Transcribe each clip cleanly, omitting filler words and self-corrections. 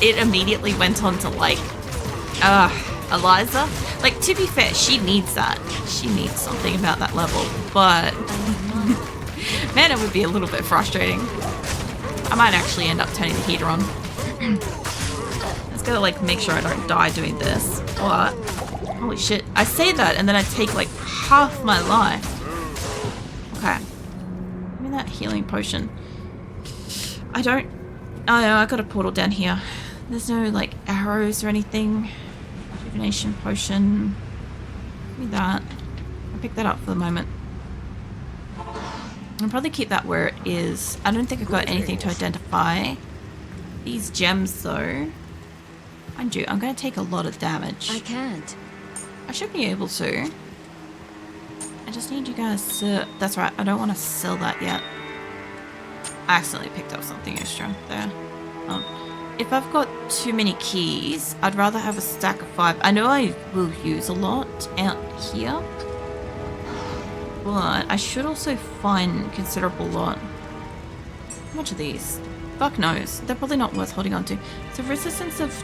it immediately went on to like, Eliza. Like, to be fair, she needs that. She needs something about that level, but man, it would be a little bit frustrating. I might actually end up turning the heater on. Just gotta like make sure I don't die doing this. But holy shit, I say that and then I take like half my life. Okay, give me that healing potion. I don't. Oh no, I got a portal down here. There's no like arrows or anything. Rejuvenation potion. Give me that. I'll pick that up for the moment. I'll probably keep that where it is. I don't think I've got anything to identify these gems though. Mind you, I'm going to take a lot of damage. I can't. I should be able to. I just need you guys to... That's right, I don't want to sell that yet. I accidentally picked up something extra there. If I've got too many keys, I'd rather have a stack of 5. I know I will use a lot out here, but I should also find considerable lot. How much are these? Fuck knows. They're probably not worth holding on to. So resistance of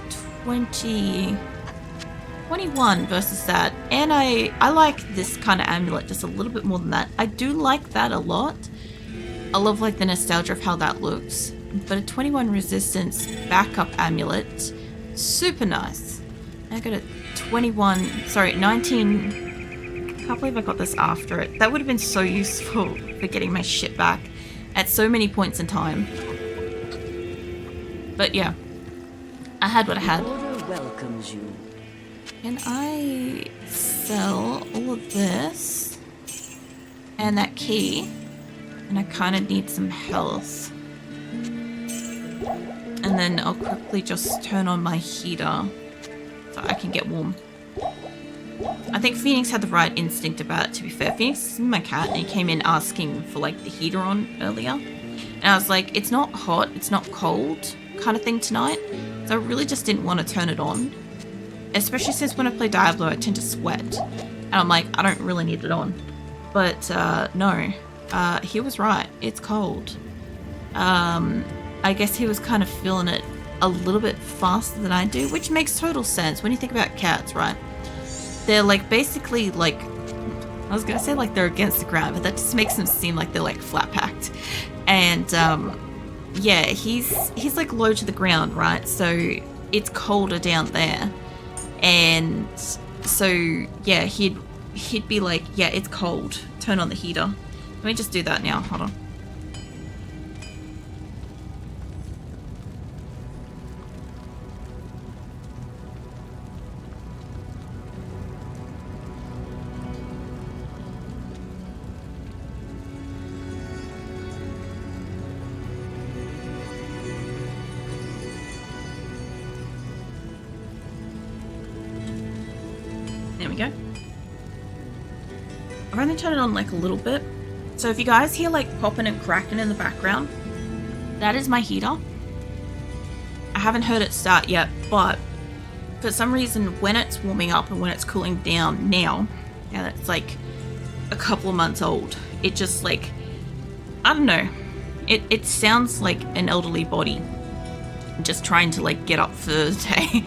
21 versus that. And I like this kind of amulet just a little bit more than that. I do like that a lot. I love like the nostalgia of how that looks. But a 21 resistance backup amulet, super nice. I got a 19. Can't believe I got this after it. That would have been so useful for getting my shit back at so many points in time. But yeah, I had what I had. Order welcomes you. Can I sell all of this and that key? And I kind of need some health. And then I'll quickly just turn on my heater so I can get warm. I think Phoenix had the right instinct about it, to be fair. Phoenix is my cat and he came in asking for like the heater on earlier. And I was like, it's not hot, it's not cold kind of thing tonight. So I really just didn't want to turn it on. Especially since when I play Diablo, I tend to sweat. And I'm like, I don't really need it on. But no, he was right, it's cold. I guess he was kind of feeling it a little bit faster than I do, which makes total sense when you think about cats, right? They're like basically like, I was gonna say like they're against the ground, but that just makes them seem like they're like flat packed. And yeah, he's like low to the ground, right? So it's colder down there, and so yeah, he'd be like, yeah, it's cold. Turn on the heater. Let me just do that now. Hold on. There we go. I've only turned it on like a little bit. So if you guys hear like popping and cracking in the background, that is my heater. I haven't heard it start yet, but for some reason when it's warming up and when it's cooling down now it's like a couple of months old, it just like, I don't know, it sounds like an elderly body just trying to like get up for the day.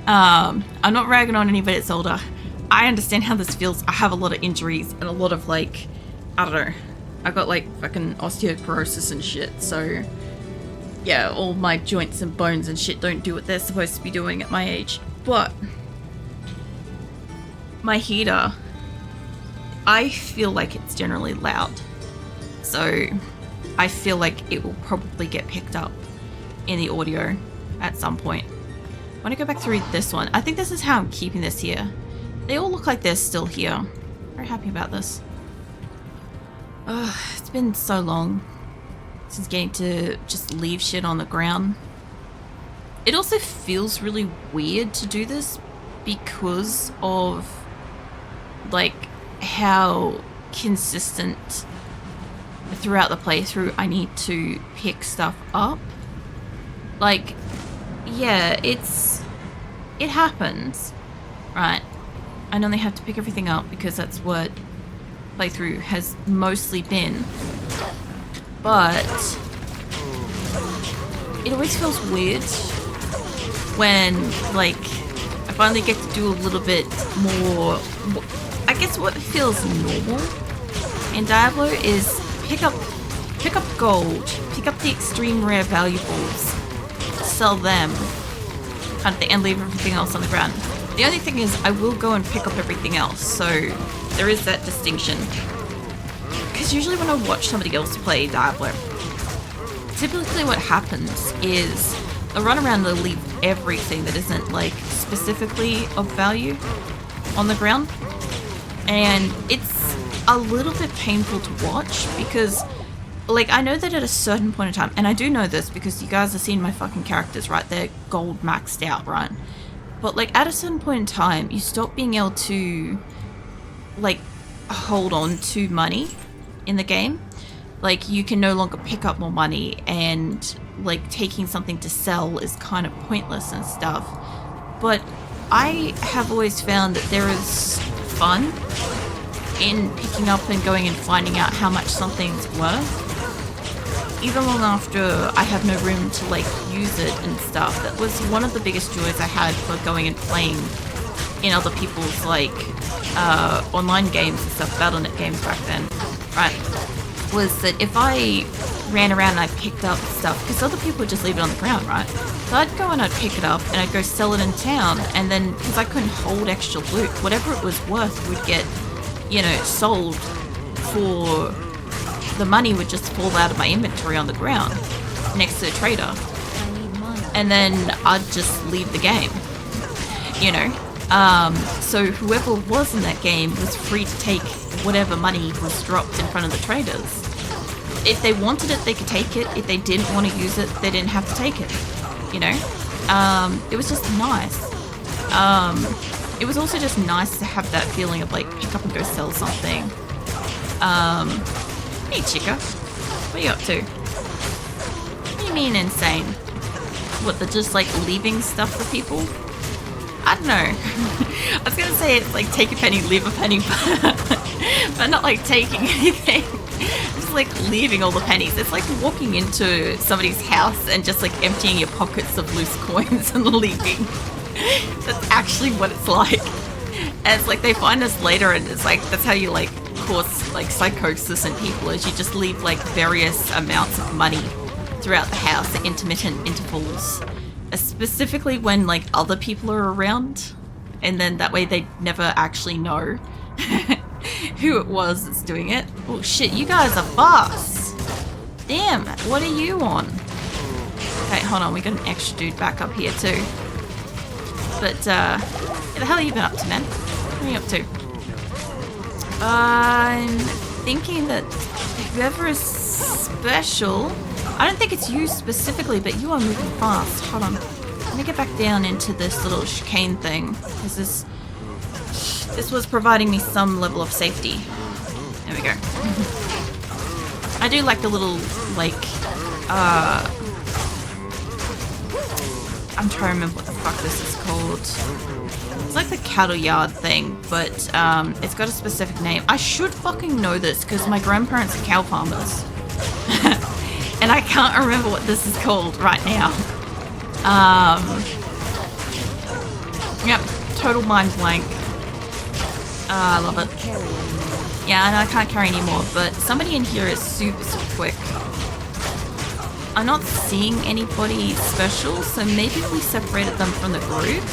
I'm not ragging on anybody that's older. I understand how this feels. I have a lot of injuries and a lot of like, I don't know, I got like fucking osteoporosis and shit, so yeah, all my joints and bones and shit don't do what they're supposed to be doing at my age. But my heater, I feel like it's generally loud, so I feel like it will probably get picked up in the audio at some point. I want to go back through this one. I think this is how I'm keeping this here. They all look like they're still here. Very happy about this. It's been so long since getting to just leave shit on the ground. It also feels really weird to do this because of like how consistent throughout the playthrough I need to pick stuff up. Like, yeah, it happens, right? I only have to pick everything up because that's what playthrough has mostly been. But it always feels weird when, like, I finally get to do a little bit more, I guess what feels normal in Diablo is pick up gold, pick up the extreme rare valuables, sell them, kind of thing, and leave everything else on the ground. The only thing is I will go and pick up everything else, so there is that distinction. Because usually when I watch somebody else play Diablo, typically what happens is they'll run around and they'll leave everything that isn't like specifically of value on the ground. And it's a little bit painful to watch because, like, I know that at a certain point in time, and I do know this because you guys have seen my fucking characters, right? They're gold maxed out, right? But, like, at a certain point in time, you stop being able to, like, hold on to money in the game. Like, you can no longer pick up more money, and, like, taking something to sell is kind of pointless and stuff. But I have always found that there is fun in picking up and going and finding out how much something's worth. Even long after I have no room to, like, use it and stuff. That was one of the biggest joys I had for going and playing in other people's, like, online games and stuff, Battle.net games back then, right? Was that if I ran around and I picked up stuff, because other people would just leave it on the ground, right? So I'd go and I'd pick it up and I'd go sell it in town, and then, because I couldn't hold extra loot, whatever it was worth would get, you know, sold for... The money would just fall out of my inventory on the ground next to the trader, and then I'd just leave the game, you know. So whoever was in that game was free to take whatever money was dropped in front of the traders. If they wanted it, they could take it. If they didn't want to use it, they didn't have to take it, you know. It was just nice. It was also just nice to have that feeling of, like, pick up and go sell something. Hey, Chica. What are you up to? What do you mean insane? What, they're just, like, leaving stuff for people? I don't know. I was gonna say it's like take a penny, leave a penny, but not like taking anything. Just like leaving all the pennies. It's like walking into somebody's house and just like emptying your pockets of loose coins and leaving. That's actually what it's like. And it's like they find us later, and it's like that's how you like cause like psychosis in people, is you just leave like various amounts of money throughout the house at intermittent intervals, specifically when like other people are around, and then that way they never actually know who it was that's doing it. Oh shit, you guys are fast. Damn, what are you on? Okay, hold on, we got an extra dude back up here too. But what the hell have you been up to, man? What are you up to? I'm thinking that whoever is special, I don't think it's you specifically, but you are moving fast. Hold on. Let me get back down into this little chicane thing, because this was providing me some level of safety. There we go. I do like the little, like, I'm trying to remember what the fuck this is called. It's like the cattle yard thing, but it's got a specific name. I should fucking know this, because my grandparents are cow farmers. And I can't remember what this is called right now. Yep, total mind blank. I love it. Yeah, I know I can't carry anymore, but somebody in here is super, super quick. I'm not seeing anybody special, so maybe if we separated them from the group.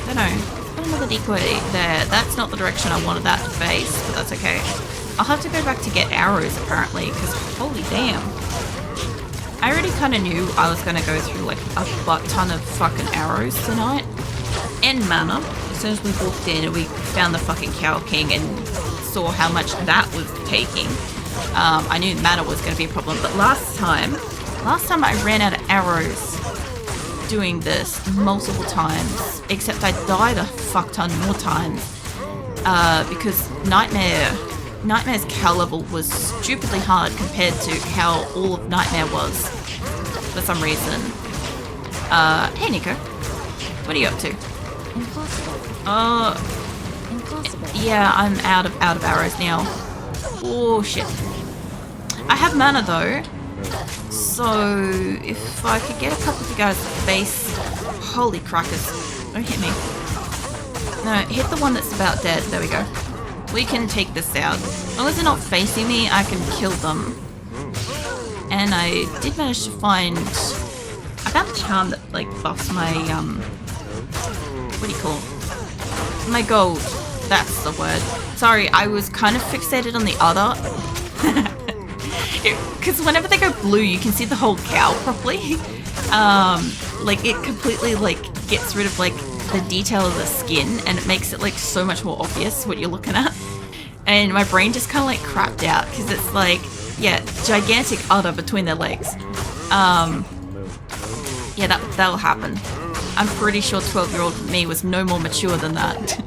I don't know. Put another decoy there. That's not the direction I wanted that to face, but that's okay. I'll have to go back to get arrows apparently, because holy damn. I already kind of knew I was going to go through like a butt ton of fucking arrows tonight. And mana. As soon as we walked in and we found the fucking Cow King and saw how much that was taking, I knew mana was going to be a problem. But last time I ran out of arrows doing this multiple times, except I died a fuck ton more times because Nightmare's cow level was stupidly hard compared to how all of Nightmare was for some reason. Hey Nico, what are you up to? Impossible. Yeah, I'm out of arrows now. Oh shit. I have mana though. So if I could get a couple of you guys to base, holy crackers! Don't hit me. No, hit the one that's about dead. There we go. We can take this out. As long as they're not facing me, I can kill them. And I did manage to find... I found a charm that, like, buffs my, what do you call it? My gold. That's the word. Sorry, I was kind of fixated on the other. Because whenever they go blue, you can see the whole cow properly. Like, it completely, like, gets rid of, like, the detail of the skin, and it makes it, like, so much more obvious what you're looking at. And my brain just kind of, like, crapped out, because it's, like, yeah, gigantic udder between their legs. Yeah, that'll happen. I'm pretty sure 12-year-old me was no more mature than that.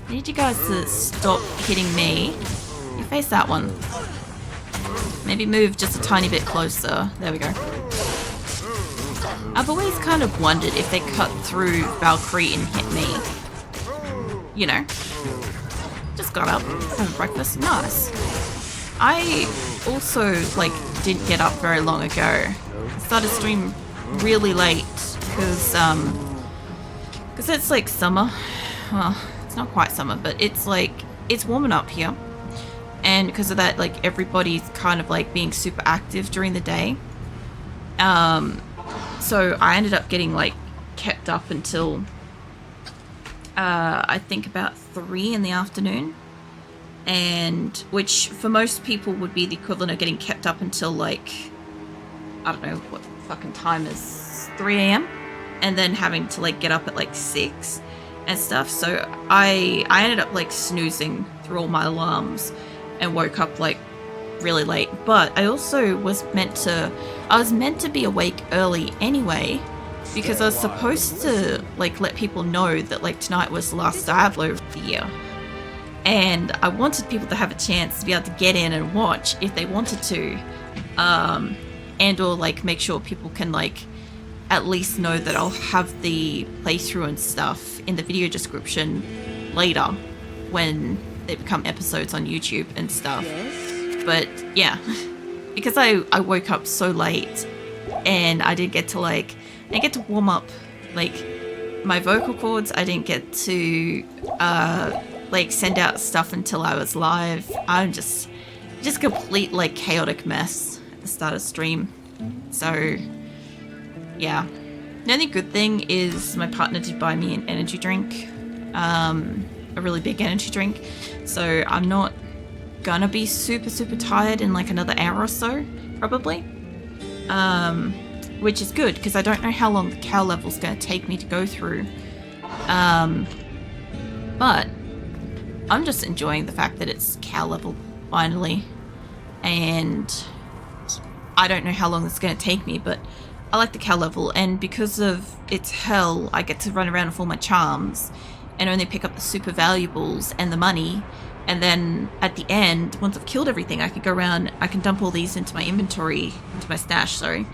I need you guys to stop hitting me. You face that one. Maybe move just a tiny bit closer. There we go. I've always kind of wondered if they cut through Valkyrie and hit me. You know. Just got up, having breakfast. Nice. I also, like, didn't get up very long ago. I started stream really late because it's like summer. Well, it's not quite summer, but it's like, it's warming up here. And because of that, like, everybody's kind of like being super active during the day. So I ended up getting, like, kept up until I think about 3 in the afternoon. And which for most people would be the equivalent of getting kept up until, like, I don't know what fucking time is 3 a.m. and then having to, like, get up at like 6 and stuff. So I ended up, like, snoozing through all my alarms and woke up, like, really late. But I also was meant to be awake early anyway, because I was supposed to, like, let people know that, like, tonight was the last Diablo of the year. And I wanted people to have a chance to be able to get in and watch if they wanted to. And or, like, make sure people can, like, at least know that I'll have the playthrough and stuff in the video description later when they become episodes on YouTube and stuff. But yeah, because I woke up so late and I didn't get to warm up, like, my vocal cords. I didn't get to like, send out stuff until I was live. I'm just complete, like, chaotic mess at the start of stream. So yeah, the only good thing is my partner did buy me an energy drink, a really big energy drink, so I'm not gonna be super tired in, like, another hour or so probably, which is good because I don't know how long the cow level's gonna take me to go through, but I'm just enjoying the fact that it's cow level finally, and I don't know how long it's going to take me, but I like the cow level, and because of its hell, I get to run around with all my charms and only pick up the super valuables and the money, and then at the end, once I've killed everything, I can go around, I can dump all these into my inventory, into my stash, sorry,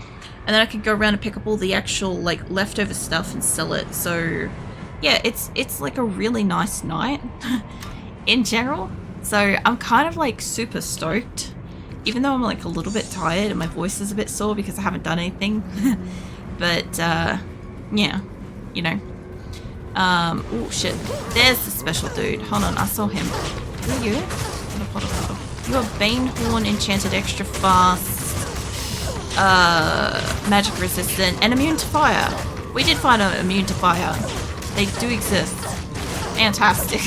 and then I can go around and pick up all the actual, like, leftover stuff and sell it. So yeah, it's like a really nice night in general. So I'm kind of, like, super stoked, even though I'm, like, a little bit tired and my voice is a bit sore because I haven't done anything. But yeah, you know. Oh shit, there's the special dude. Hold on, I saw him. Who are you? You're Banehorn, enchanted, extra fast, magic resistant, and immune to fire. We did find an immune to fire. They do exist. Fantastic.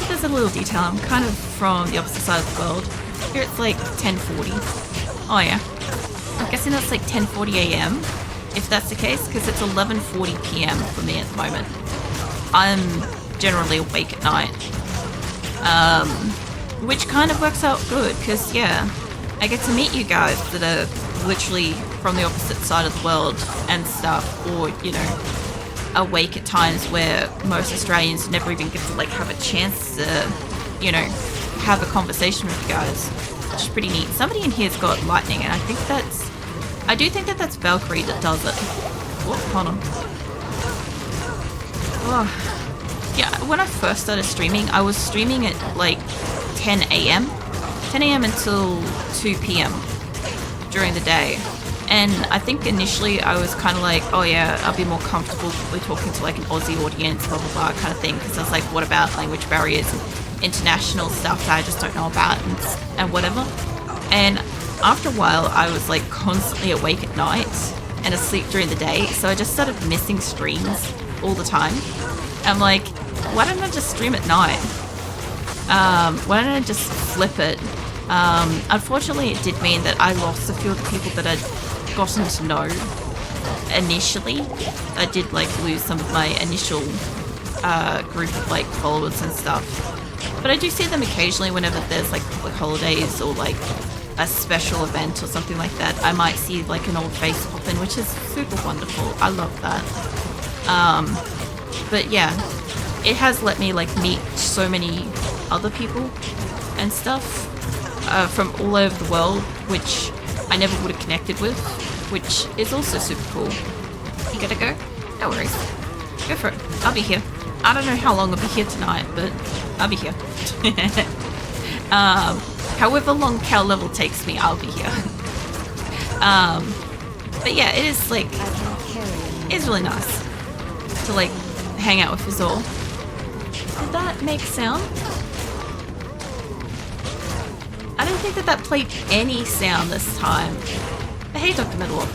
There's a little detail. I'm kind of from the opposite side of the world. Here it's like 10:40. Oh yeah. I'm guessing that's like 10:40 a.m. if that's the case, because it's 11:40 p.m. for me at the moment. I'm generally awake at night. Which kind of works out good, because yeah, I get to meet you guys that are literally from the opposite side of the world and stuff, or, you know, awake at times where most Australians never even get to, like, have a chance to, you know, have a conversation with you guys, which is pretty neat. Somebody in here's got lightning, and I do think that's Valkyrie that does it. Oh, hold on. Oh. Yeah, when I first started streaming, I was streaming at, like, 10 a.m. 10 a.m. until 2 p.m. during the day. And I think initially I was kind of like, oh yeah, I'll be more comfortable probably talking to like an Aussie audience, blah, blah, blah kind of thing. Because I was like, what about language barriers and international stuff that I just don't know about and whatever. And after a while, I was like constantly awake at night and asleep during the day. So I just started missing streams all the time. I'm like, why don't I just stream at night? Why don't I just flip it? Unfortunately, it did mean that I lost a few of the people that I'd gotten to know initially. I did like lose some of my initial group of like followers and stuff. But I do see them occasionally whenever there's like public holidays or like a special event or something like that. I might see like an old face pop in, which is super wonderful. I love that. But yeah, it has let me like meet so many other people and stuff from all over the world, which I never would have connected with, which is also super cool. You gotta go? No worries. Go for it. I'll be here. I don't know how long I'll be here tonight, but I'll be here. However long Cal level takes me, I'll be here. But yeah, it is like, it's really nice to like hang out with us all. Did that make sound? I don't think that played any sound this time. But hey, Dr. Metallock.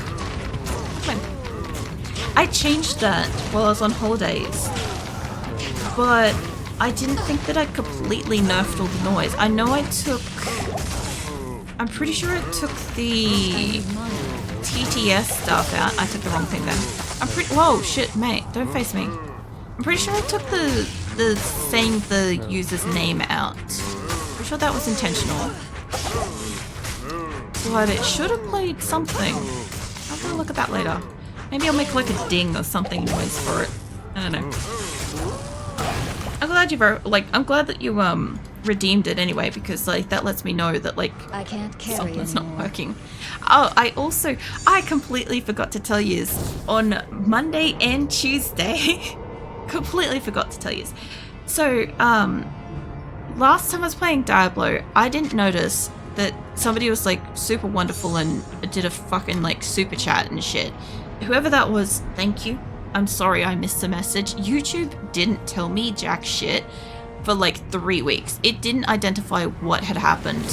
Come on. I changed that while I was on holidays. But I didn't think that I'd completely nerfed all the noise. I know I took... I'm pretty sure I took the TTS stuff out. I took the wrong thing then. Whoa, shit, mate. Don't face me. I'm pretty sure I took the saying the user's name out. Pretty sure that was intentional. But it should have played something. I'll have a look at that later. Maybe I'll make like a ding or something noise for it. I don't know. I'm glad I'm glad that you redeemed it anyway, because like that lets me know that like I can't carry something's anymore. not working. Oh, I completely forgot to tell you on Monday and Tuesday. Completely forgot to tell you. So last time I was playing Diablo, I didn't notice that somebody was like super wonderful and did a fucking like super chat and shit. Whoever that was, thank you. I'm sorry I missed the message. YouTube didn't tell me jack shit for like 3 weeks. It didn't identify what had happened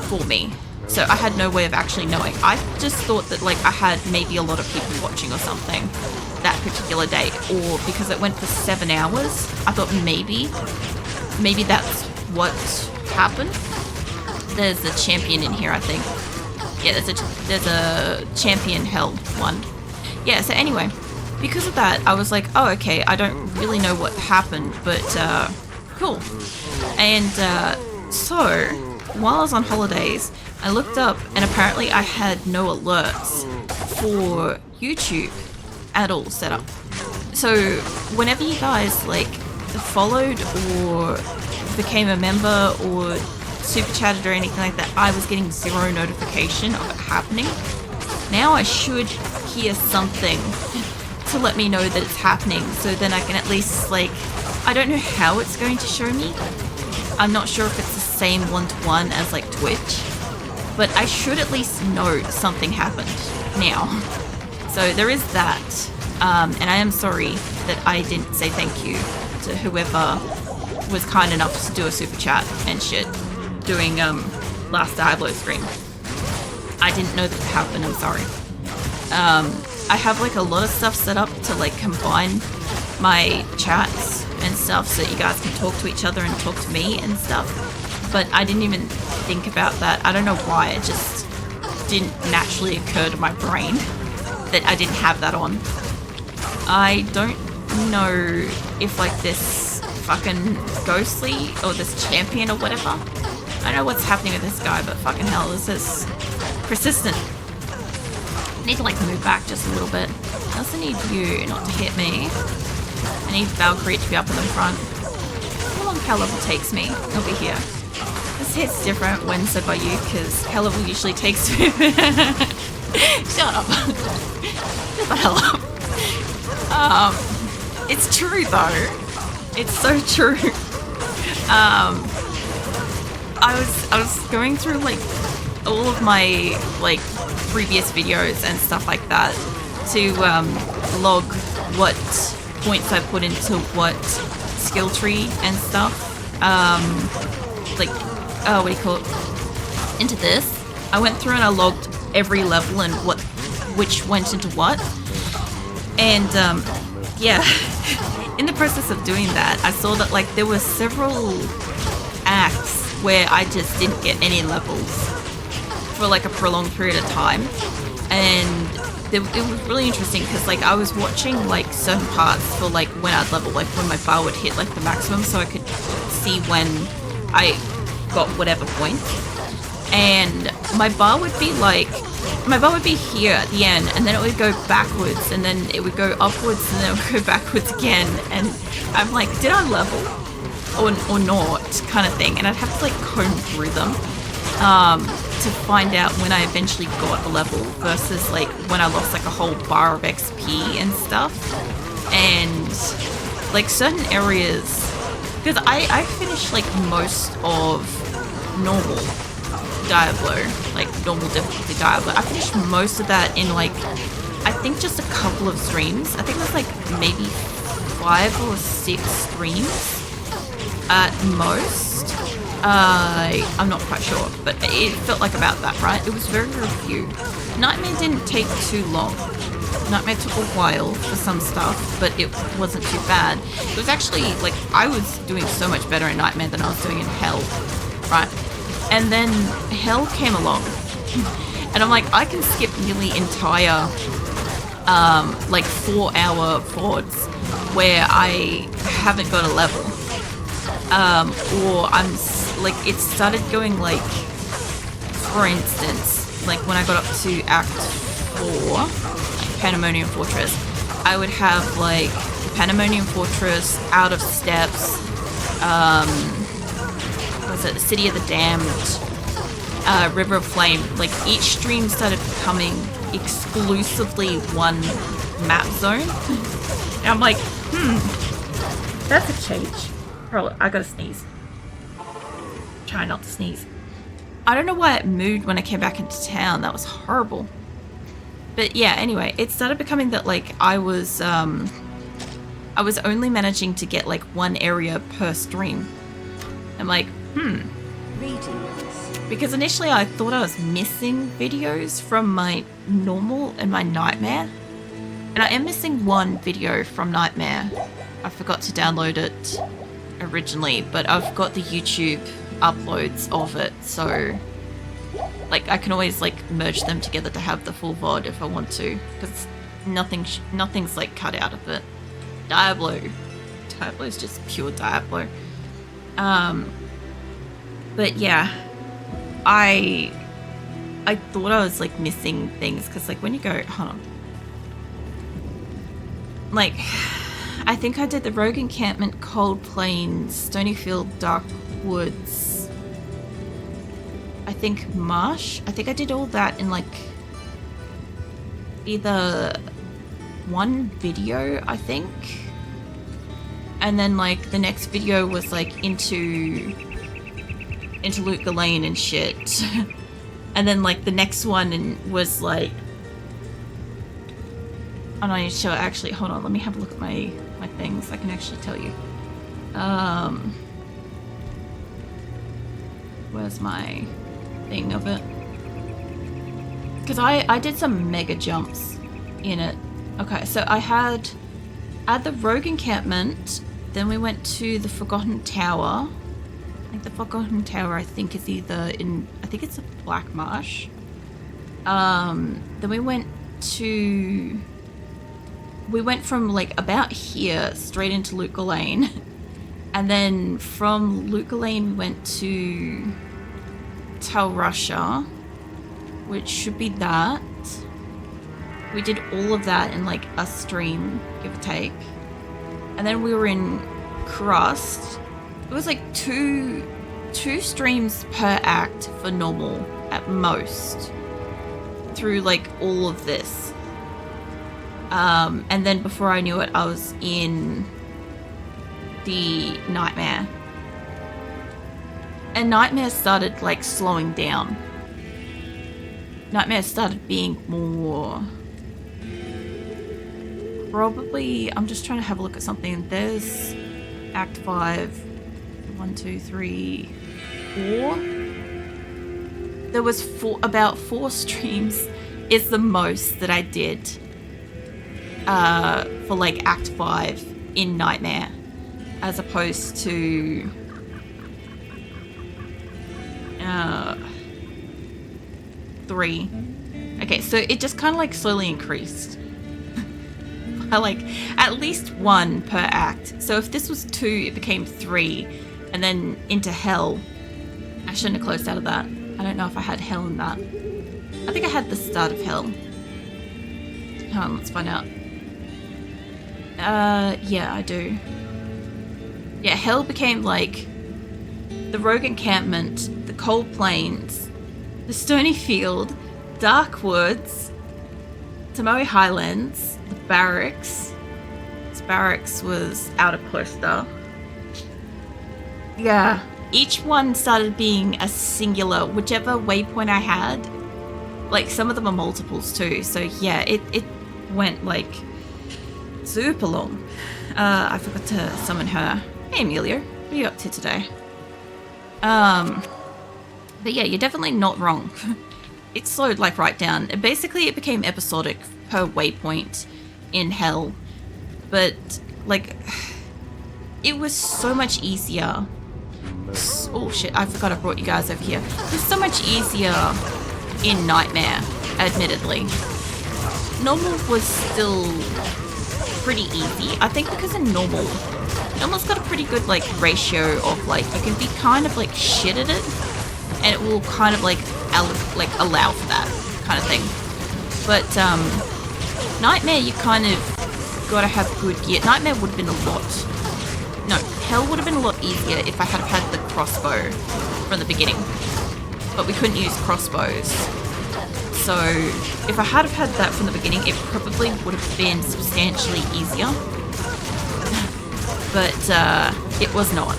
for me. So I had no way of actually knowing. I just thought that like I had maybe a lot of people watching or something that particular day, or because it went for 7 hours, I thought maybe that's what happened. There's a champion in here, I think. Yeah, there's a champion hell one. Yeah, so anyway, because of that, I was like, oh, okay, I don't really know what happened, but cool. And so, while I was on holidays, I looked up and apparently I had no alerts for YouTube at all set up. So whenever you guys like followed or became a member or super chatted or anything like that, I was getting 0 notification of it happening. Now I should hear something to let me know that it's happening, so then I can at least like, I don't know how it's going to show me. I'm not sure if it's the same one-to-one as like Twitch, but I should at least know something happened now. So there is that, and I am sorry that I didn't say thank you to whoever was kind enough to do a super chat and shit doing last Diablo stream. I didn't know that it happened, I'm sorry. I have like a lot of stuff set up to like combine my chats and stuff so that you guys can talk to each other and talk to me and stuff, but I didn't even think about that. I don't know why, it just didn't naturally occur to my brain that I didn't have that on. I don't know if like this fucking ghostly or this champion or whatever, I don't know what's happening with this guy, but fucking hell, this is persistent. I need to like move back just a little bit. I also need you not to hit me. I need Valkyrie to be up in the front. How long Cal level takes me? I'll be here. This hit's different when said by you, because Cal level usually takes me. Shut up. Shut the hell up. It's true though. It's so true. I was going through like all of my like previous videos and stuff like that to log what points I put into what skill tree and stuff. Like what do you call it? Into this. I went through and I logged every level and which went into what. And yeah, in the process of doing that, I saw that like there were several acts where I just didn't get any levels for like a prolonged period of time. And it was really interesting because like I was watching like certain parts for like when I'd level, like when my bar would hit like the maximum, so I could see when I got whatever point. And my bar would be here at the end, and then it would go backwards, and then it would go upwards, and then it would go backwards again. And I'm like, did I level or not, kind of thing. And I'd have to like comb through them to find out when I eventually got a level versus like when I lost like a whole bar of XP and stuff. And like certain areas, because I finished like most of normal Diablo, like normal difficulty Diablo. I finished most of that in like, I think just a couple of streams. I think it was like maybe 5 or 6 streams at most. I'm not quite sure, but it felt like about that, right? It was very, very few. Nightmare didn't take too long. Nightmare took a while for some stuff, but it wasn't too bad. It was actually, like, I was doing so much better in Nightmare than I was doing in Hell, right? And then Hell came along, and I'm like, I can skip nearly entire, like 4-hour VODs where I haven't got a level. Or I'm like, it started going like, for instance, like when I got up to Act 4, like Pandemonium Fortress, I would have like Pandemonium Fortress, Out of Steps, what was it, the City of the Damned, River of Flame. Like each stream started becoming exclusively one map zone. And I'm like, that's a change. Probably, I gotta sneeze. Try not to sneeze. I don't know why it moved when I came back into town. That was horrible. But yeah, anyway, it started becoming that like I was only managing to get like one area per stream. I'm like, because initially I thought I was missing videos from my normal and my Nightmare. And I am missing one video from Nightmare. I forgot to download it originally, but I've got the YouTube uploads of it, so like I can always like merge them together to have the full VOD if I want to, because nothing's like cut out of it. Diablo's just pure Diablo. But yeah, I thought I was like missing things, because like when you go, hold on, like I think I did the Rogue Encampment, Cold Plains, Stonyfield, Dark Woods, I think Marsh. I think I did all that in like either one video, I think. And then like the next video was like into Loot Ghislaine and shit. And then like the next one was like, I'm not even sure actually. Hold on, let me have a look at my things. I can actually tell you. Where's my thing of it? Because I did some mega jumps in it. Okay, so I had the Rogue Encampment, then we went to the Forgotten Tower. I think the Forgotten Tower, I think, is either in, I think it's a Black Marsh. Then we went from like about here straight into Loot Ghislaine. And then from Loot Ghislaine we went to Tal Russia, which should be that. We did all of that in like a stream, give or take. And then we were in Crust. It was like two streams per act for normal at most through like all of this. And then before I knew it, I was in the Nightmare. And Nightmare started like slowing down. Nightmare started being more... Probably, I'm just trying to have a look at something. There's Act 5, 1, 2, 3, 4. There was about 4 streams is the most that I did for like Act 5 in Nightmare, as opposed to 3. Okay, so it just kind of like slowly increased. I like at least 1 per act. So if this was 2, it became 3, and then into Hell. I shouldn't have closed out of that. I don't know if I had Hell in that. I think I had the start of Hell. Hold on, let's find out. Yeah, I do. Yeah, Hell became like the Rogue Encampment, the Cold Plains, the Stony Field, Dark Woods, Tomoe Highlands, the Barracks. This Barracks was out of poster. Yeah, each one started being a singular, whichever waypoint I had. Like, some of them are multiples too, so yeah, it went like super long. I forgot to summon her. Hey Amelia, what are you up to today? But yeah, you're definitely not wrong. It slowed like right down. Basically, it became episodic per waypoint in Hell, but like it was so much easier. Oh shit, I forgot I brought you guys over here. It's so much easier in Nightmare, admittedly. Normal was still pretty easy. I think because in Normal's got a pretty good like ratio of like, you can be kind of like shit at it and it will kind of like allow for that kind of thing. But Nightmare, you kind of gotta have good gear. Nightmare would have been a lot... No, Hell would have been a lot easier if I had had the crossbow from the beginning. But we couldn't use crossbows. So if I had had that from the beginning, it probably would have been substantially easier. But it was not.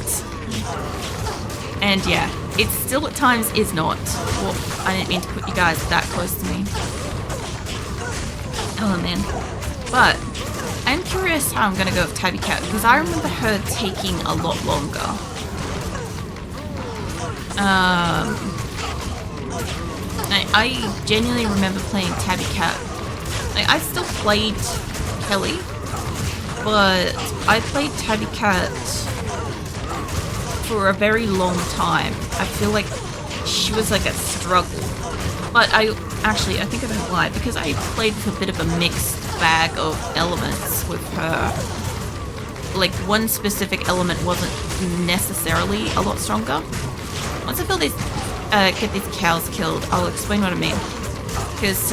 And yeah, it still at times is not. Well, I didn't mean to put you guys that close to me. Oh man. But I'm curious how I'm going to go with Tabby Cat, because I remember her taking a lot longer. I genuinely remember playing Tabby Cat. Like, I still played Kelly, but I played Tabby Cat for a very long time. I feel like she was like a struggle. But I think I don't lie, because I played with a bit of a mixed bag of elements with her. Like, one specific element wasn't necessarily a lot stronger. Once I feel these, get these cows killed, I'll explain what I mean. Because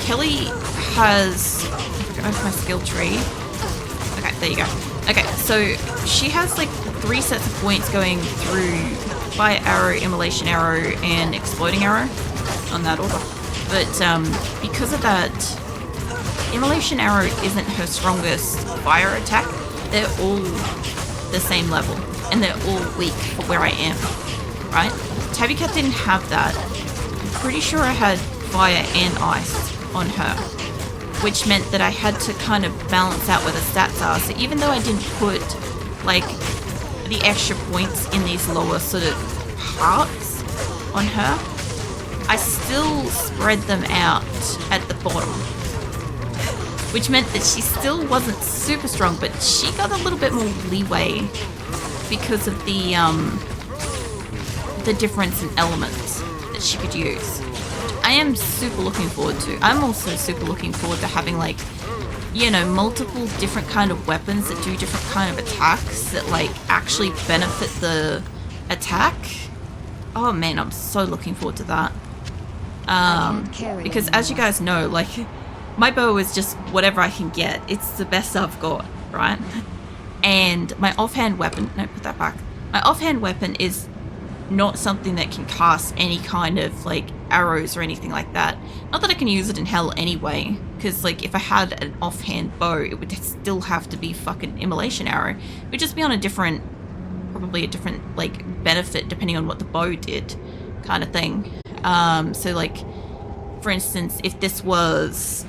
Kelly has, I forgot my skill tree. Okay, there you go. Okay, so she has like 3 sets of points going through Fire Arrow, Immolation Arrow, and Exploding Arrow, on that order. But because of that, Immolation Arrow isn't her strongest fire attack. They're all the same level, and they're all weak for where I am, right? Tabby Cat didn't have that. I'm pretty sure I had fire and ice on her, which meant that I had to kind of balance out where the stats are. So even though I didn't put like the extra points in these lower sort of parts on her, I still spread them out at the bottom, which meant that she still wasn't super strong, but she got a little bit more leeway because of the difference in elements that she could use. I am super looking forward to. I'm also super looking forward to having, like, you know, multiple different kind of weapons that do different kind of attacks that like actually benefit the attack. Oh man, I'm so looking forward to that. Because as you guys know, like, my bow is just whatever I can get. It's the best I've got, right? And my offhand weapon, no, put that back. My offhand weapon is not something that can cast any kind of like arrows or anything like that. Not that I can use it in Hell anyway, because like if I had an offhand bow, it would still have to be fucking Immolation Arrow. It would just be on a different probably a different like benefit depending on what the bow did, kind of thing. So like, for instance, if this was